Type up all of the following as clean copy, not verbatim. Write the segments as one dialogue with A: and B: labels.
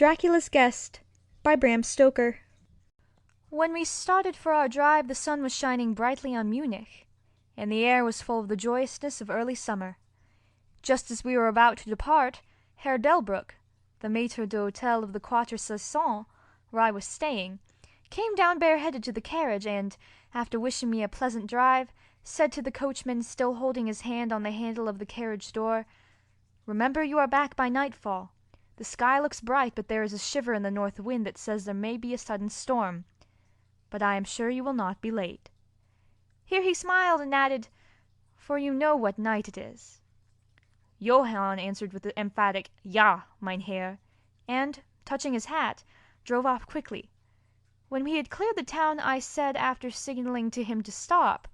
A: Dracula's Guest by Bram Stoker. When we started for our drive, the sun was shining brightly on Munich, and the air was full of the joyousness of early summer. Just as we were about to depart, Herr Delbruck, the maître d'hôtel of the Quatre Saisons, where I was staying, came down bareheaded to the carriage and, after wishing me a pleasant drive, said to the coachman, still holding his hand on the handle of the carriage door, "Remember you are back by nightfall. The sky looks bright, but there is a shiver in the north wind that says there may be a sudden storm. But I am sure you will not be late." Here he smiled and added, "For you know what night it is." Johann answered with the emphatic "Ja, mein Herr," and, touching his hat, drove off quickly. When we had cleared the town, I said, after signaling to him to stop,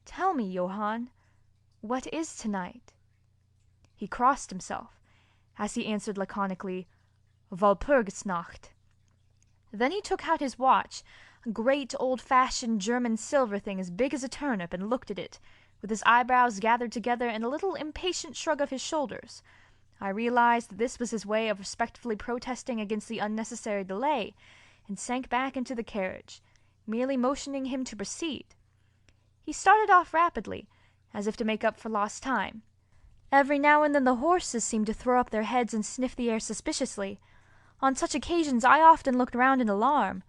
A: "Tell me, Johann, what is tonight?" He crossed himself, as he answered laconically, "Walpurgisnacht." Then he took out his watch, a great old-fashioned German silver thing as big as a turnip, and looked at it, with his eyebrows gathered together and a little impatient shrug of his shoulders. I realized that this was his way of respectfully protesting against the unnecessary delay, and sank back into the carriage, merely motioning him to proceed. He started off rapidly, as if to make up for lost time. Every now and then the horses seemed to throw up their heads and sniff the air suspiciously. On such occasions I often looked round in alarm.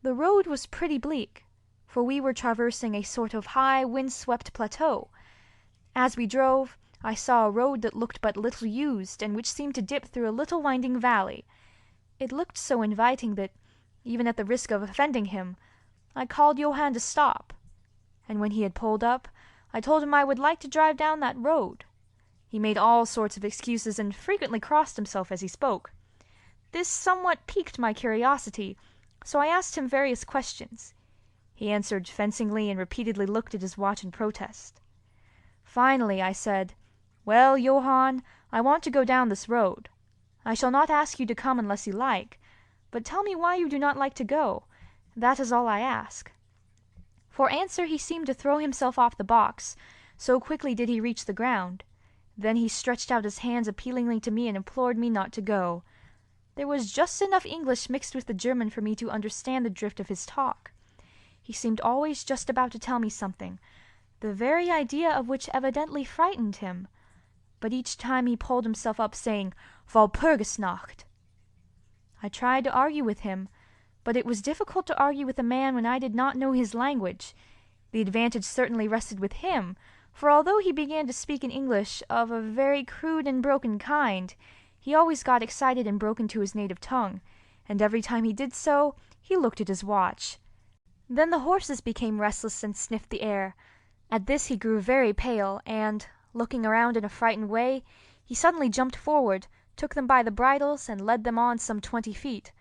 A: The road was pretty bleak, for we were traversing a sort of high, wind-swept plateau. As we drove, I saw a road that looked but little used, and which seemed to dip through a little winding valley. It looked so inviting that, even at the risk of offending him, I called Johann to stop, and when he had pulled up, I told him I would like to drive down that road. He made all sorts of excuses and frequently crossed himself as he spoke. This somewhat piqued my curiosity, so I asked him various questions. He answered fencingly and repeatedly looked at his watch in protest. Finally I said, "Well, Johann, I want to go down this road. I shall not ask you to come unless you like, but tell me why you do not like to go. That is all I ask." For answer he seemed to throw himself off the box, so quickly did he reach the ground. Then he stretched out his hands appealingly to me and implored me not to go. There was just enough English mixed with the German for me to understand the drift of his talk. He seemed always just about to tell me something, the very idea of which evidently frightened him, but each time he pulled himself up, saying, "Walpurgisnacht." I tried to argue with him, but it was difficult to argue with a man when I did not know his language. The advantage certainly rested with him, for although he began to speak in English of a very crude and broken kind, he always got excited and broke into his native tongue, and every time he did so, he looked at his watch. Then the horses became restless and sniffed the air. At this he grew very pale, and, looking around in a frightened way, he suddenly jumped forward, took them by the bridles, and led them on some 20 feet.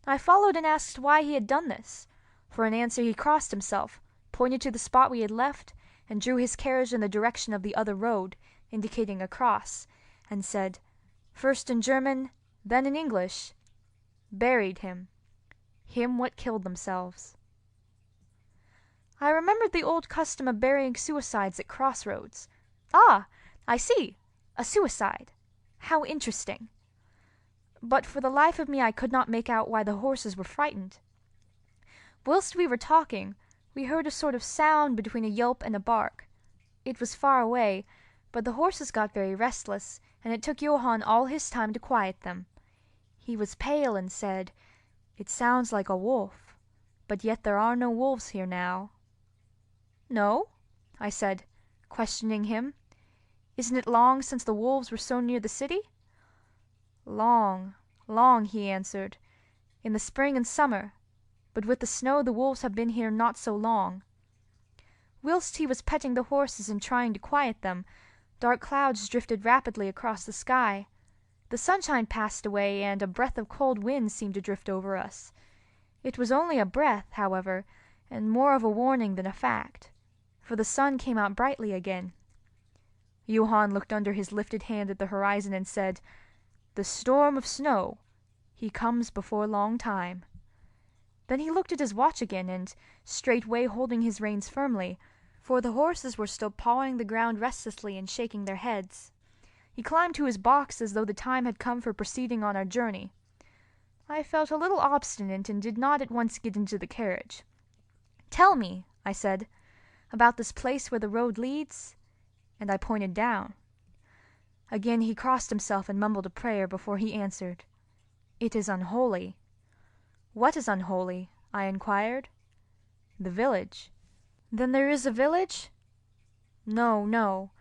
A: I followed and asked why he had done this. For an answer he crossed himself, pointed to the spot we had left, and drew his carriage in the direction of the other road, indicating a cross, and said, first in German, then in English, "Buried him. Him what killed themselves." I remembered the old custom of burying suicides at crossroads. "Ah, I see! A suicide. How interesting!" But for the life of me I could not make out why the horses were frightened. Whilst we were talking, we heard a sort of sound between a yelp and a bark. It was far away, but the horses got very restless, and it took Johann all his time to quiet them. He was pale and said, "It sounds like a wolf, but yet there are no wolves here now." "No?" I said, questioning him. "Isn't it long since the wolves were so near the city?" "Long, long," he answered, "in the spring and summer, but with the snow the wolves have been here not so long." Whilst he was petting the horses and trying to quiet them, dark clouds drifted rapidly across the sky. The sunshine passed away, and a breath of cold wind seemed to drift over us. It was only a breath, however, and more of a warning than a fact, for the sun came out brightly again. Johann looked under his lifted hand at the horizon and said, "The storm of snow. He comes before long time." Then he looked at his watch again, and, straightway holding his reins firmly, for the horses were still pawing the ground restlessly and shaking their heads, he climbed to his box as though the time had come for proceeding on our journey. I felt a little obstinate and did not at once get into the carriage. "Tell me," I said, "about this place where the road leads," and I pointed down. Again he crossed himself and mumbled a prayer before he answered. "It is unholy." "What is unholy?" I inquired. "The village." "Then there is a village?" "No, no.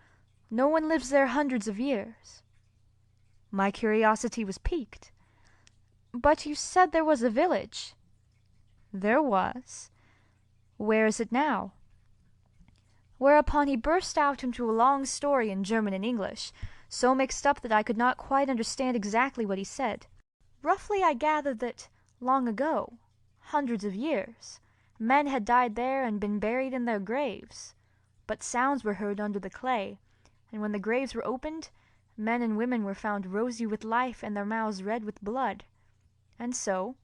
A: No one lives there hundreds of years." My curiosity was piqued. "But you said there was a village." "There was. Where is it now?" Whereupon he burst out into a long story in German and English, so mixed up that I could not quite understand exactly what he said. Roughly I gathered that, long ago, hundreds of years, men had died there and been buried in their graves, but sounds were heard under the clay, and when the graves were opened, men and women were found rosy with life and their mouths red with blood. And so,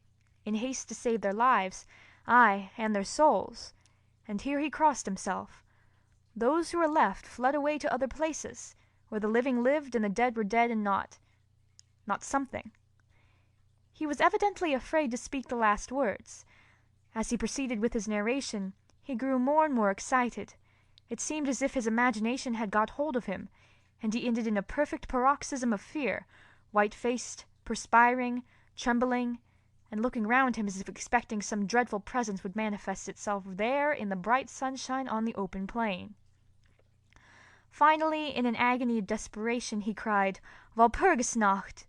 A: in haste to save their lives, ay, and their souls, and here he crossed himself, those who were left fled away to other places, where the living lived and the dead were dead and not something. He was evidently afraid to speak the last words. As he proceeded with his narration, he grew more and more excited. It seemed as if his imagination had got hold of him, and he ended in a perfect paroxysm of fear, white-faced, perspiring, trembling, and looking round him as if expecting some dreadful presence would manifest itself there in the bright sunshine on the open plain. Finally, in an agony of desperation, he cried, "Walpurgisnacht!"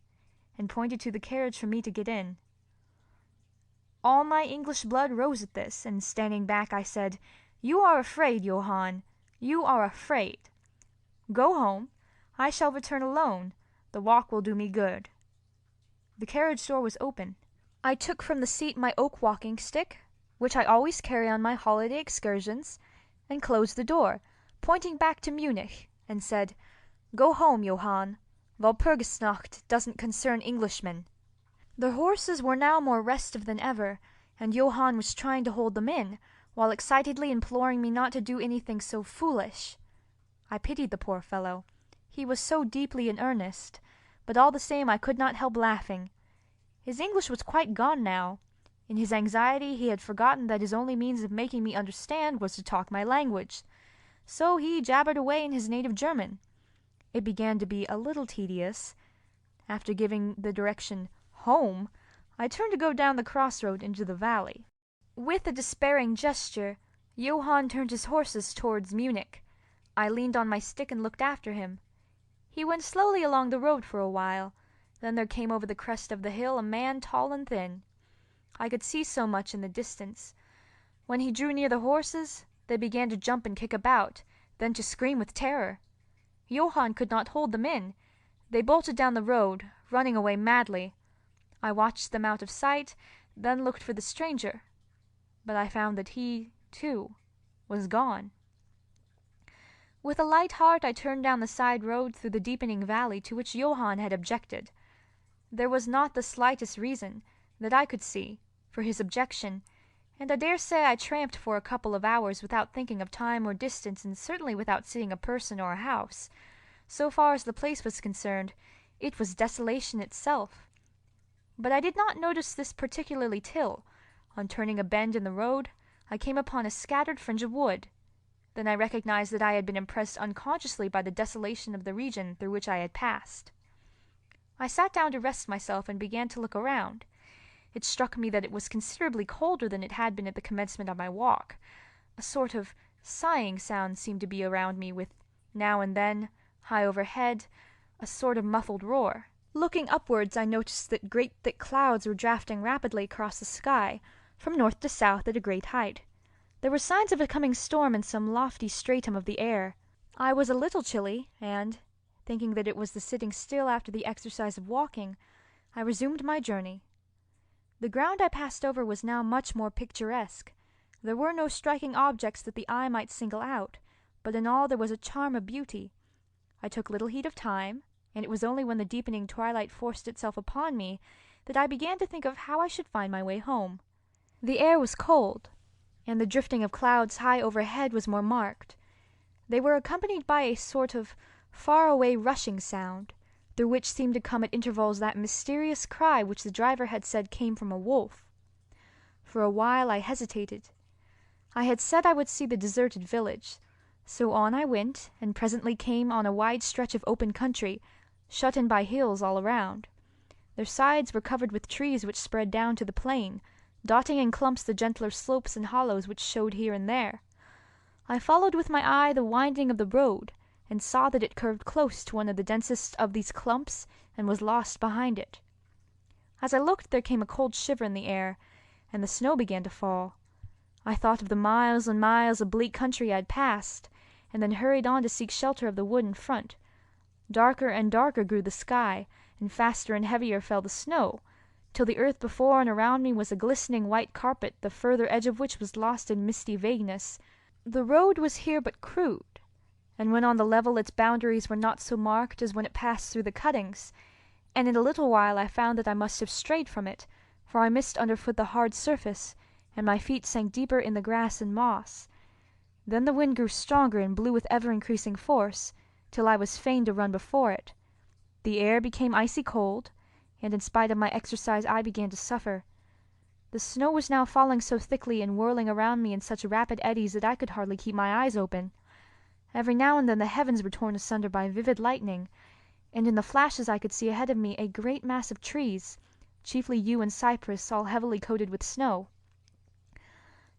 A: and pointed to the carriage for me to get in. All my English blood rose at this, and standing back I said, "You are afraid, Johann. You are afraid. Go home. I shall return alone. The walk will do me good." The carriage door was open. I took from the seat my oak walking stick, which I always carry on my holiday excursions, and closed the door, pointing back to Munich, and said, "Go home, Johann. Walpurgisnacht doesn't concern Englishmen." The horses were now more restive than ever, and Johann was trying to hold them in, while excitedly imploring me not to do anything so foolish. I pitied the poor fellow. He was so deeply in earnest, but all the same I could not help laughing. His English was quite gone now. In his anxiety he had forgotten that his only means of making me understand was to talk my language. So he jabbered away in his native German. It began to be a little tedious. After giving the direction home, I turned to go down the crossroad into the valley. With a despairing gesture, Johann turned his horses towards Munich. I leaned on my stick and looked after him. He went slowly along the road for a while. Then there came over the crest of the hill a man tall and thin. I could see so much in the distance. When he drew near the horses, they began to jump and kick about, then to scream with terror. Johann could not hold them in. They bolted down the road, running away madly. I watched them out of sight, then looked for the stranger. But I found that he, too, was gone. With a light heart I turned down the side road through the deepening valley to which Johann had objected. There was not the slightest reason, that I could see, for his objection, and I dare say I tramped for a couple of hours without thinking of time or distance, and certainly without seeing a person or a house. So far as the place was concerned, it was desolation itself. But I did not notice this particularly till, on turning a bend in the road, I came upon a scattered fringe of wood. Then I recognized that I had been impressed unconsciously by the desolation of the region through which I had passed. I sat down to rest myself and began to look around. It struck me that it was considerably colder than it had been at the commencement of my walk. A sort of sighing sound seemed to be around me, with, now and then, high overhead, a sort of muffled roar. Looking upwards, I noticed that great thick clouds were drafting rapidly across the sky, from north to south at a great height. There were signs of a coming storm in some lofty stratum of the air. I was a little chilly, and, thinking that it was the sitting still after the exercise of walking, I resumed my journey. The ground I passed over was now much more picturesque. There were no striking objects that the eye might single out, but in all there was a charm of beauty. I took little heed of time, and it was only when the deepening twilight forced itself upon me that I began to think of how I should find my way home. The air was cold, and the drifting of clouds high overhead was more marked. They were accompanied by a sort of far-away rushing sound, through which seemed to come at intervals that mysterious cry which the driver had said came from a wolf. For a while I hesitated. I had said I would see the deserted village, so on I went, and presently came on a wide stretch of open country, shut in by hills all around. Their sides were covered with trees which spread down to the plain, dotting in clumps the gentler slopes and hollows which showed here and there. I followed with my eye the winding of the road, and saw that it curved close to one of the densest of these clumps and was lost behind it. As I looked there came a cold shiver in the air, and the snow began to fall. I thought of the miles and miles of bleak country I had passed, and then hurried on to seek shelter of the wood in front. Darker and darker grew the sky, and faster and heavier fell the snow, till the earth before and around me was a glistening white carpet, the further edge of which was lost in misty vagueness. The road was here but crude, and when on the level its boundaries were not so marked as when it passed through the cuttings, and in a little while I found that I must have strayed from it, for I missed underfoot the hard surface, and my feet sank deeper in the grass and moss. Then the wind grew stronger and blew with ever-increasing force, till I was fain to run before it. The air became icy cold, and in spite of my exercise I began to suffer. The snow was now falling so thickly and whirling around me in such rapid eddies that I could hardly keep my eyes open. Every now and then the heavens were torn asunder by vivid lightning, and in the flashes I could see ahead of me a great mass of trees, chiefly yew and cypress, all heavily coated with snow.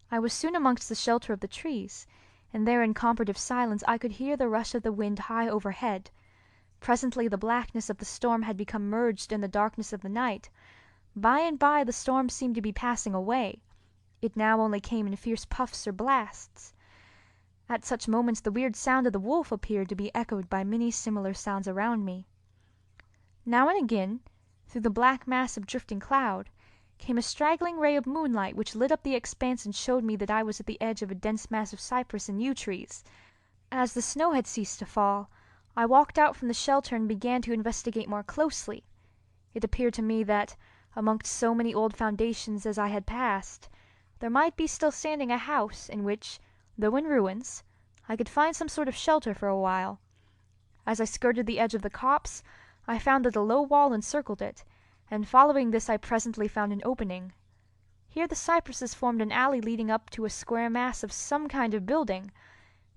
A: I was soon amongst the shelter of the trees, and there in comparative silence I could hear the rush of the wind high overhead. Presently the blackness of the storm had become merged in the darkness of the night. By and by the storm seemed to be passing away. It now only came in fierce puffs or blasts. At such moments the weird sound of the wolf appeared to be echoed by many similar sounds around me. Now and again, through the black mass of drifting cloud, came a straggling ray of moonlight which lit up the expanse and showed me that I was at the edge of a dense mass of cypress and yew trees. As the snow had ceased to fall, I walked out from the shelter and began to investigate more closely. It appeared to me that, amongst so many old foundations as I had passed, there might be still standing a house in which, though in ruins, I could find some sort of shelter for a while. As I skirted the edge of the copse, I found that a low wall encircled it, and following this I presently found an opening. Here the cypresses formed an alley leading up to a square mass of some kind of building.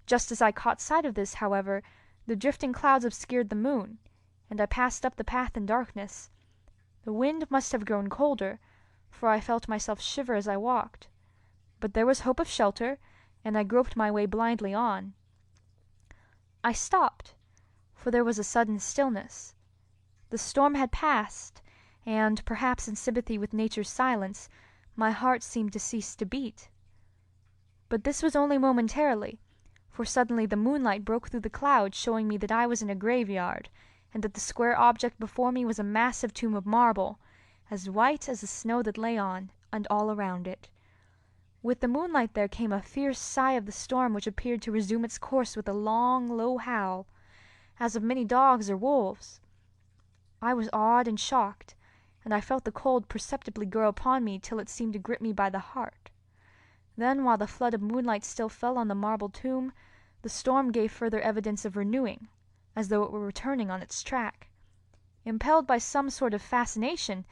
A: Just as I caught sight of this, however, the drifting clouds obscured the moon, and I passed up the path in darkness. The wind must have grown colder, for I felt myself shiver as I walked. But there was hope of shelter, and I groped my way blindly on. I stopped, for there was a sudden stillness. The storm had passed, and, perhaps in sympathy with nature's silence, my heart seemed to cease to beat. But this was only momentarily, for suddenly the moonlight broke through the clouds, showing me that I was in a graveyard, and that the square object before me was a massive tomb of marble, as white as the snow that lay on and all around it. With the moonlight there came a fierce sigh of the storm which appeared to resume its course with a long, low howl, as of many dogs or wolves. I was awed and shocked, and I felt the cold perceptibly grow upon me till it seemed to grip me by the heart. Then, while the flood of moonlight still fell on the marble tomb, the storm gave further evidence of renewing, as though it were returning on its track. Impelled by some sort of fascination,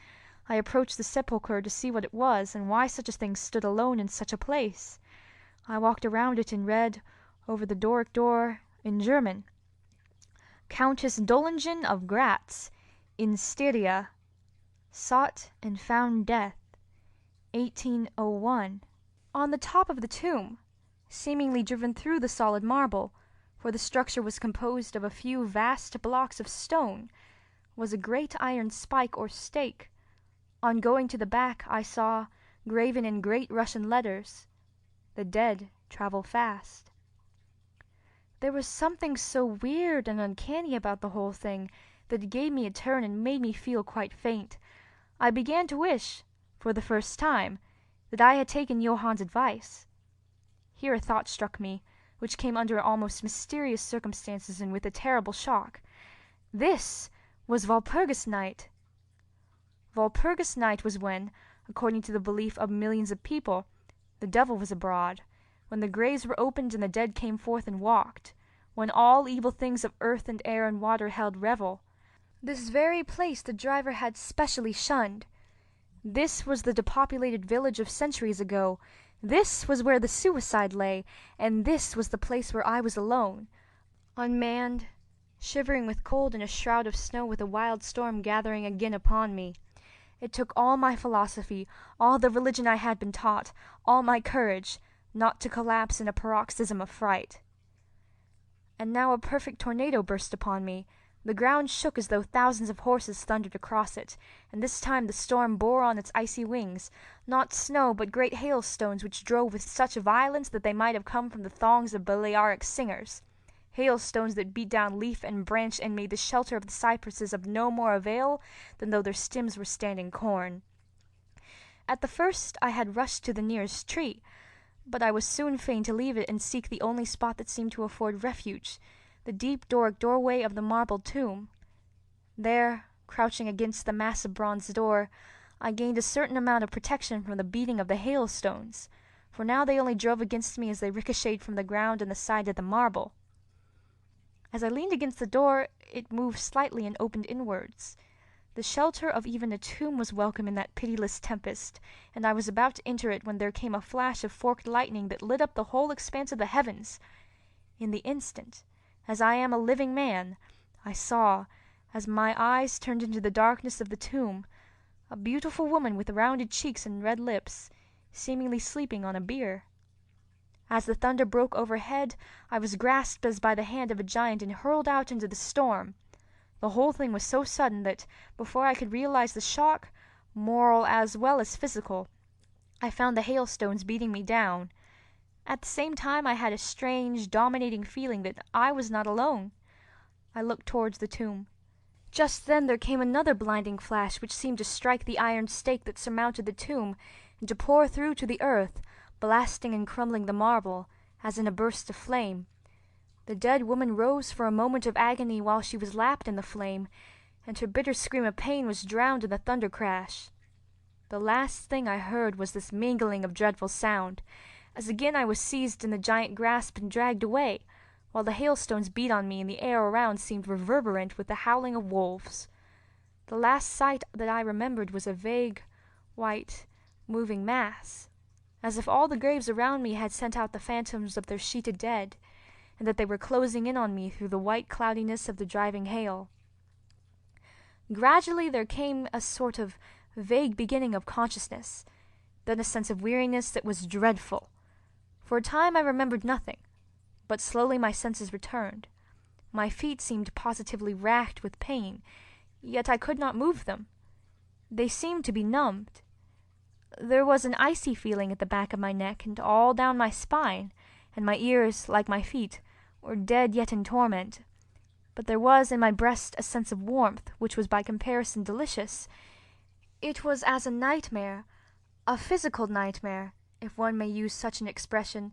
A: I approached the sepulchre to see what it was, and why such a thing stood alone in such a place. I walked around it and read, over the Doric door, in German, Countess Dollingen of Gratz, in Styria, sought and found death, 1801. On the top of the tomb, seemingly driven through the solid marble, for the structure was composed of a few vast blocks of stone, was a great iron spike or stake. On going to the back I saw, graven in great Russian letters, "The dead travel fast." There was something so weird and uncanny about the whole thing that it gave me a turn and made me feel quite faint. I began to wish, for the first time, that I had taken Johann's advice. Here a thought struck me, which came under almost mysterious circumstances and with a terrible shock. This was Walpurgis Night! Walpurgis Night was when, according to the belief of millions of people, the devil was abroad, when the graves were opened and the dead came forth and walked, when all evil things of earth and air and water held revel. This very place the driver had specially shunned. This was the depopulated village of centuries ago. This was where the suicide lay, and this was the place where I was alone, unmanned, shivering with cold in a shroud of snow with a wild storm gathering again upon me. It took all my philosophy, all the religion I had been taught, all my courage, not to collapse in a paroxysm of fright. And now a perfect tornado burst upon me. The ground shook as though thousands of horses thundered across it, and this time the storm bore on its icy wings, not snow but great hailstones which drove with such violence that they might have come from the thongs of Balearic singers. Hailstones that beat down leaf and branch and made the shelter of the cypresses of no more avail than though their stems were standing corn. At the first I had rushed to the nearest tree, but I was soon fain to leave it and seek the only spot that seemed to afford refuge, the deep Doric doorway of the marble tomb. There, crouching against the massive bronze door, I gained a certain amount of protection from the beating of the hailstones, for now they only drove against me as they ricocheted from the ground and the side of the marble. As I leaned against the door, it moved slightly and opened inwards. The shelter of even a tomb was welcome in that pitiless tempest, and I was about to enter it when there came a flash of forked lightning that lit up the whole expanse of the heavens. In the instant, as I am a living man, I saw, as my eyes turned into the darkness of the tomb, a beautiful woman with rounded cheeks and red lips, seemingly sleeping on a bier. As the thunder broke overhead, I was grasped as by the hand of a giant and hurled out into the storm. The whole thing was so sudden that, before I could realize the shock, moral as well as physical, I found the hailstones beating me down. At the same time I had a strange, dominating feeling that I was not alone. I looked towards the tomb. Just then there came another blinding flash which seemed to strike the iron stake that surmounted the tomb, and to pour through to the earth, blasting and crumbling the marble, as in a burst of flame. The dead woman rose for a moment of agony while she was lapped in the flame, and her bitter scream of pain was drowned in the thunder crash. The last thing I heard was this mingling of dreadful sound, as again I was seized in the giant grasp and dragged away, while the hailstones beat on me and the air around seemed reverberant with the howling of wolves. The last sight that I remembered was a vague, white, moving mass, as if all the graves around me had sent out the phantoms of their sheeted dead, and that they were closing in on me through the white cloudiness of the driving hail. Gradually there came a sort of vague beginning of consciousness, then a sense of weariness that was dreadful. For a time I remembered nothing, but slowly my senses returned. My feet seemed positively racked with pain, yet I could not move them. They seemed to be numbed. There was an icy feeling at the back of my neck and all down my spine, and my ears, like my feet, were dead yet in torment. But there was in my breast a sense of warmth which was by comparison delicious. It was as a nightmare, a physical nightmare, if one may use such an expression,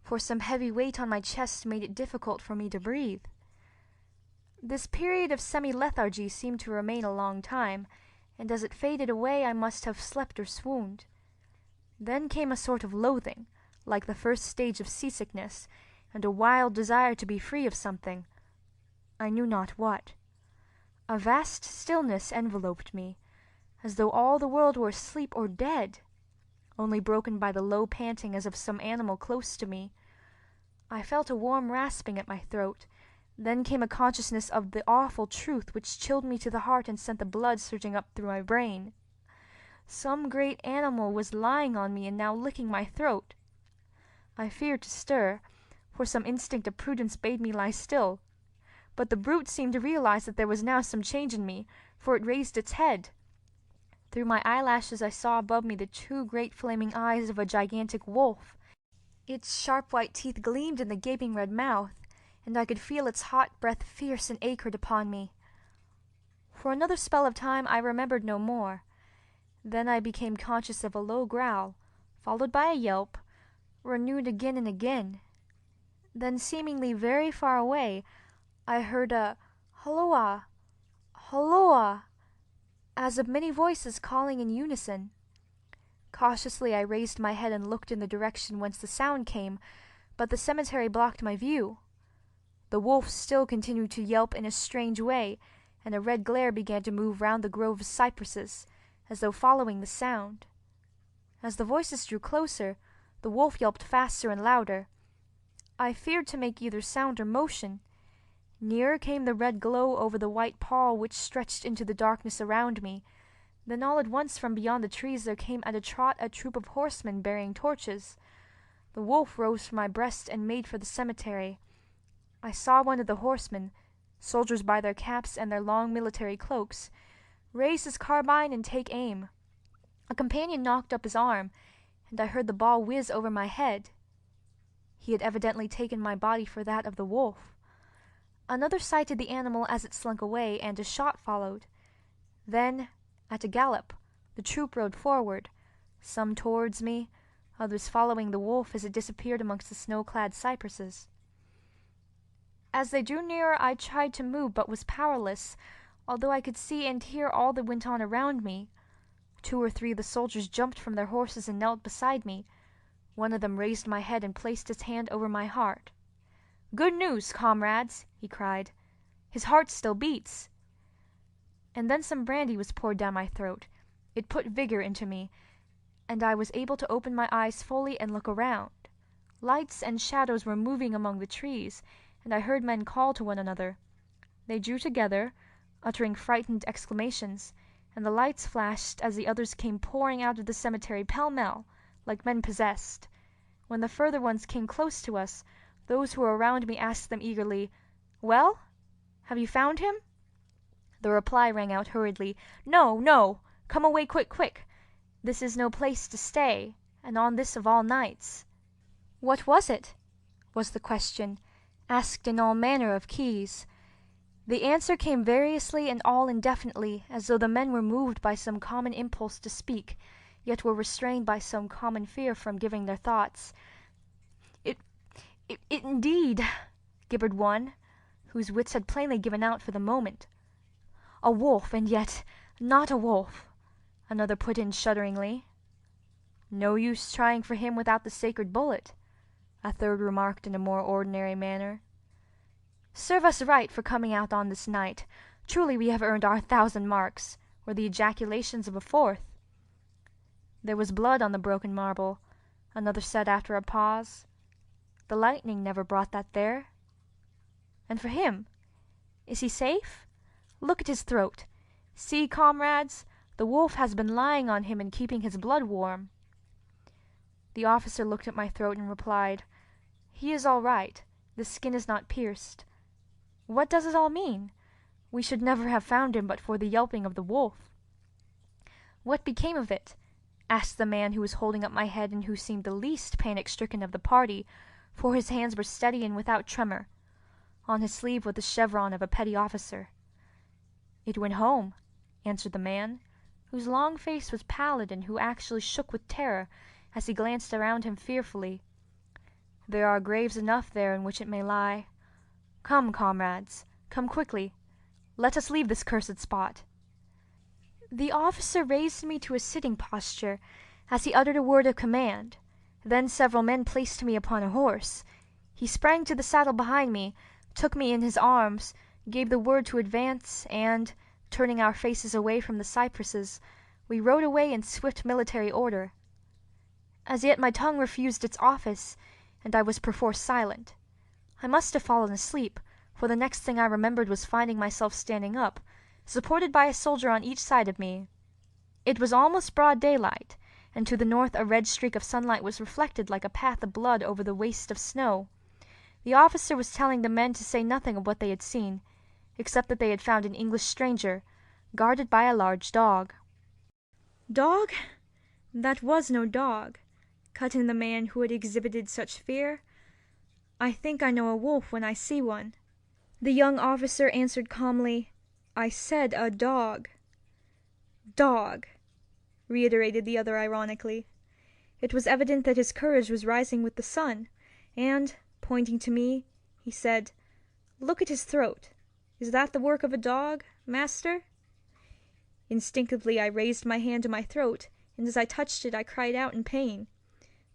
A: for some heavy weight on my chest made it difficult for me to breathe. This period of semi-lethargy seemed to remain a long time, and as it faded away I must have slept or swooned. Then came a sort of loathing, like the first stage of seasickness, and a wild desire to be free of something, I knew not what. A vast stillness enveloped me, as though all the world were asleep or dead, only broken by the low panting as of some animal close to me. I felt a warm rasping at my throat. Then came a consciousness of the awful truth which chilled me to the heart and sent the blood surging up through my brain. Some great animal was lying on me and now licking my throat. I feared to stir, for some instinct of prudence bade me lie still. But the brute seemed to realize that there was now some change in me, for it raised its head. Through my eyelashes I saw above me the two great flaming eyes of a gigantic wolf. Its sharp white teeth gleamed in the gaping red mouth, and I could feel its hot breath fierce and acrid upon me. For another spell of time I remembered no more. Then I became conscious of a low growl, followed by a yelp, renewed again and again. Then, seemingly very far away, I heard a "Holloa! Holloa!" as of many voices calling in unison. Cautiously I raised my head and looked in the direction whence the sound came, but the cemetery blocked my view. The wolf still continued to yelp in a strange way, and a red glare began to move round the grove of cypresses, as though following the sound. As the voices drew closer, the wolf yelped faster and louder. I feared to make either sound or motion. Nearer came the red glow over the white pall which stretched into the darkness around me. Then all at once from beyond the trees there came at a trot a troop of horsemen bearing torches. The wolf rose from my breast and made for the cemetery. I saw one of the horsemen, soldiers by their caps and their long military cloaks, raise his carbine and take aim. A companion knocked up his arm, and I heard the ball whiz over my head. He had evidently taken my body for that of the wolf. Another sighted the animal as it slunk away, and a shot followed. Then, at a gallop, the troop rode forward, some towards me, others following the wolf as it disappeared amongst the snow-clad cypresses. As they drew nearer, I tried to move, but was powerless, although I could see and hear all that went on around me. 2 or 3 of the soldiers jumped from their horses and knelt beside me. One of them raised my head and placed his hand over my heart. "Good news, comrades!" he cried. "His heart still beats." And then some brandy was poured down my throat. It put vigor into me, and I was able to open my eyes fully and look around. Lights and shadows were moving among the trees, and I heard men call to one another. They drew together, uttering frightened exclamations, and the lights flashed as the others came pouring out of the cemetery pell-mell, like men possessed. When the further ones came close to us, those who were around me asked them eagerly, "Well? Have you found him?" The reply rang out hurriedly, "No, no! Come away quick, quick! This is no place to stay, and on this of all nights." "What was it?" was the question, asked in all manner of keys. The answer came variously and all indefinitely, as though the men were moved by some common impulse to speak, yet were restrained by some common fear from giving their thoughts. It indeed," gibbered one, whose wits had plainly given out for the moment. "A wolf, and yet not a wolf," another put in shudderingly. "No use trying for him without the sacred bullet," a third remarked in a more ordinary manner. "Serve us right for coming out on this night. Truly we have earned our 1,000 marks," were the ejaculations of a fourth. "There was blood on the broken marble," another said after a pause. "The lightning never brought that there. And for him, is he safe? Look at his throat. See, comrades, the wolf has been lying on him and keeping his blood warm." The officer looked at my throat and replied, "He is all right. The skin is not pierced. What does it all mean? We should never have found him but for the yelping of the wolf." "What became of it?" asked the man who was holding up my head and who seemed the least panic-stricken of the party, for his hands were steady and without tremor. On his sleeve was the chevron of a petty officer. "It went home," answered the man, whose long face was pallid and who actually shook with terror as he glanced around him fearfully. "There are graves enough there in which it may lie. Come, comrades, come quickly. Let us leave this cursed spot." The officer raised me to a sitting posture as he uttered a word of command. Then several men placed me upon a horse. He sprang to the saddle behind me, took me in his arms, gave the word to advance, and, turning our faces away from the cypresses, we rode away in swift military order. As yet my tongue refused its office, and I was perforce silent. I must have fallen asleep, for the next thing I remembered was finding myself standing up, supported by a soldier on each side of me. It was almost broad daylight, and to the north a red streak of sunlight was reflected like a path of blood over the waste of snow. The officer was telling the men to say nothing of what they had seen, except that they had found an English stranger, guarded by a large dog. "Dog? That was no dog," cut in the man who had exhibited such fear. "I think I know a wolf when I see one." The young officer answered calmly, "I said a dog." "Dog," reiterated the other ironically. It was evident that his courage was rising with the sun, and, pointing to me, he said, "Look at his throat. Is that the work of a dog, master?" Instinctively I raised my hand to my throat, and as I touched it I cried out in pain.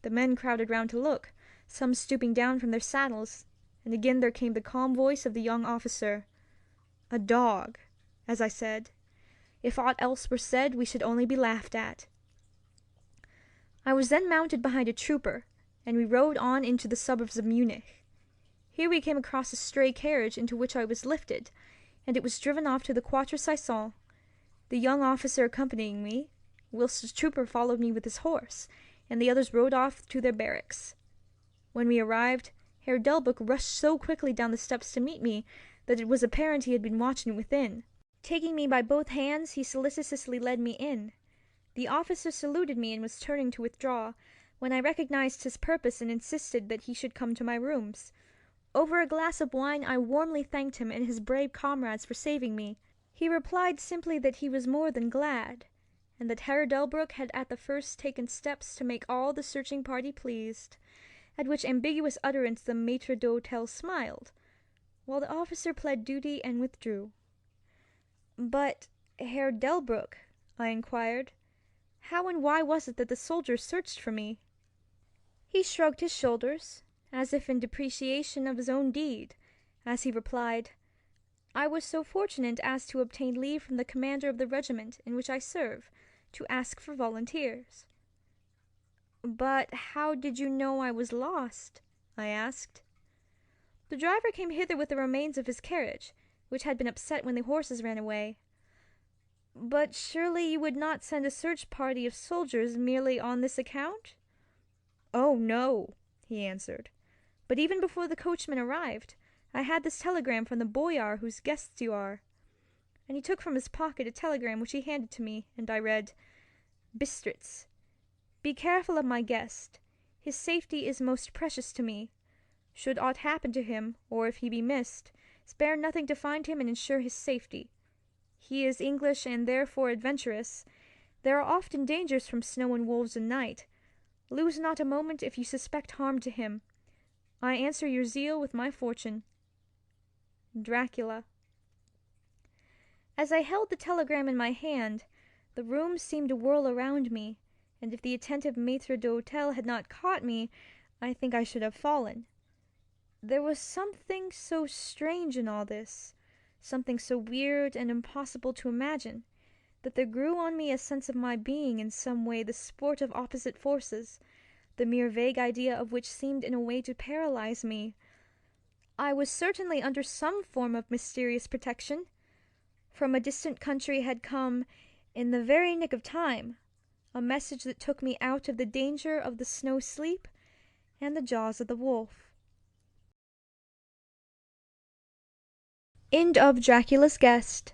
A: The men crowded round to look, some stooping down from their saddles, and again there came the calm voice of the young officer. "A dog. as I said. If aught else were said, we should only be laughed at. I was then mounted behind a trooper, and we rode on into the suburbs of Munich. Here we came across a stray carriage into which I was lifted, and it was driven off to the Quatre Saisons, the young officer accompanying me, whilst the trooper followed me with his horse, and the others rode off to their barracks. When we arrived, Herr Delbruck rushed so quickly down the steps to meet me that it was apparent he had been watching within. Taking me by both hands, he solicitously led me in. The officer saluted me and was turning to withdraw, when I recognized his purpose and insisted that he should come to my rooms. Over a glass of wine I warmly thanked him and his brave comrades for saving me. He replied simply that he was more than glad, and that Herr Delbruck had at the first taken steps to make all the searching party pleased, at which ambiguous utterance the maître d'hôtel smiled, while the officer pled duty and withdrew. "But, Herr Delbruck," I inquired, "how and why was it that the soldiers searched for me?" He shrugged his shoulders, as if in depreciation of his own deed, as he replied, "I was so fortunate as to obtain leave from the commander of the regiment in which I serve to ask for volunteers." "But how did you know I was lost?" I asked. "The driver came hither with the remains of his carriage, which had been upset when the horses ran away." "But surely you would not send a search party of soldiers merely on this account?" "Oh, no," he answered. "But even before the coachman arrived, I had this telegram from the boyar whose guests you are." And he took from his pocket a telegram which he handed to me, and I read, "Bistritz. Be careful of my guest. His safety is most precious to me. Should aught happen to him, or if he be missed, spare nothing to find him and ensure his safety. He is English and therefore adventurous. There are often dangers from snow and wolves and night. Lose not a moment if you suspect harm to him. I answer your zeal with my fortune. Dracula." As I held the telegram in my hand, the room seemed to whirl around me, and if the attentive maître d'hôtel had not caught me, I think I should have fallen. There was something so strange in all this, something so weird and impossible to imagine, that there grew on me a sense of my being in some way the sport of opposite forces, the mere vague idea of which seemed in a way to paralyze me. I was certainly under some form of mysterious protection. From a distant country had come, in the very nick of time, a message that took me out of the danger of the snow sleep and the jaws of the wolf. End of Dracula's Guest.